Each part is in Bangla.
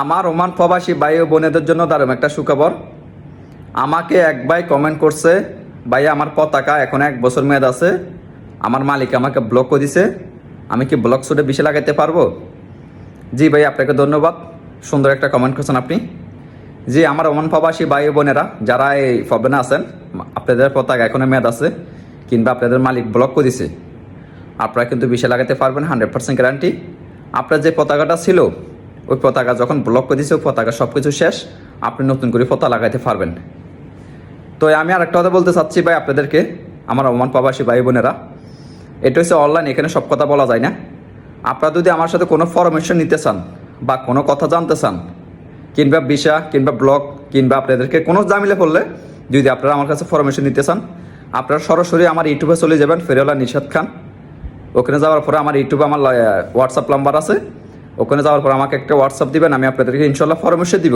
আমার ওমান প্রবাসী ভাই ও বোনেদের জন্য দারুণ একটা সুখবর। আমাকে এক ভাই কমেন্ট করছে, ভাই আমার পতাকা এখন 1 বছর মেয়াদ আছে, আমার মালিক আমাকে ব্লক করে দিছে, আমি কি ব্লক সুটে বিষে লাগাইতে পারবো? জি ভাই, আপনাকে ধন্যবাদ, সুন্দর একটা কমেন্ট করছেন আপনি। জি, আমার ওমান প্রবাসী ভাই ও বোনেরা যারা এই প্রবলেমে আছেন, আপনাদের পতাকা এখনো মেয়াদ আছে কিংবা আপনাদের মালিক ব্লক করে দিছে, আপনারা কিন্তু বিষে লাগাতে পারবেন 100% গ্যারান্টি। আপনার যে পতাকাটা ছিল ওই পতাকা যখন ব্লক করে দিয়েছে, ওই পতাকা সব কিছু শেষ, আপনি নতুন করে পতাকা লাগাইতে পারবেন। তো আমি আর একটা কথা বলতে চাচ্ছি ভাই আপনাদেরকে, আমার ওমান প্রবাসী ভাই বোনেরা, এটা হচ্ছে অনলাইন, এখানে সব কথা বলা যায় না। আপনারা যদি আমার সাথে কোনো ফরমেশন নিতে চান বা কোনো কথা জানতে চান কিংবা ভিসা কিংবা ব্লক কিংবা আপনাদেরকে কোনো জামিলে পড়লে যদি আপনারা আমার কাছে ফরমেশন নিতে চান, আপনারা সরাসরি আমার ইউটিউবে চলে যাবেন, ফেরিওয়ালা নিশাদ খান। ওখানে যাওয়ার পরে আমার ইউটিউবে আমার হোয়াটসঅ্যাপ নাম্বার আছে, ওখানে যাওয়ার পর আমাকে একটা হোয়াটসঅ্যাপ দিবেন, আমি আপনাদেরকে ইনশাল্লাহ পরামর্শ দিব।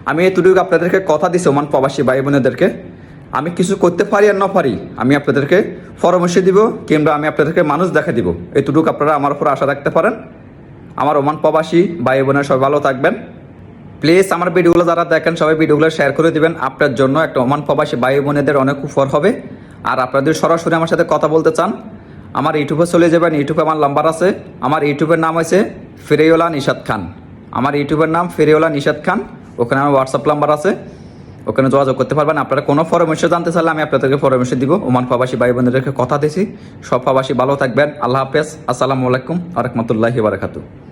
আমি এতটুকু আপনাদেরকে কথা দিছি ওমান প্রবাসী ভাই বোনেদেরকে, আমি কিছু করতে পারি আর না পারি, আমি আপনাদেরকে পরামর্শ দিব কিংবা আমি আপনাদেরকে মানুষ দেখা দিব। এতটুকু আপনারা আমার উপর আশা রাখতে পারেন। আমার ওমান প্রবাসী ভাই বোনের সবাই ভালো থাকবেন। প্লিজ আমার ভিডিওগুলো যারা দেখেন সবাই ভিডিওগুলো শেয়ার করে দিবেন, আপনার জন্য একটা ওমান প্রবাসী ভাই বোনেদের অনেক উপকার হবে। আর আপনাদের সরাসরি আমার সাথে কথা বলতে চান, আমার ইউটিউবে চলে যাবেন, ইউটিউবে আমার নাম্বার আছে, আমার ইউটিউবের নাম হয়েছে ফেরিওয়ালা নিশাদ খান, আমার ইউটিউবের নাম ফেরিওয়ালা নিশাদ খান, ওখানে আমার হোয়াটসঅ্যাপ নাম্বার আছে, ওখানে যোগাযোগ করতে পারবেন। আপনারা কোনো পরামর্শ জানতে চাইলে আমি আপনাদেরকে পরামর্শ দিব। ওমান প্রবাসী ভাই বোনেদেরকে কথা দিয়েছি, সব প্রবাসী ভালো থাকবেন। আল্লাহ হাফেজ, আসসালামু আলাইকুম ওয়া রাহমাতুল্লাহি ওয়া বারাকাতুহু।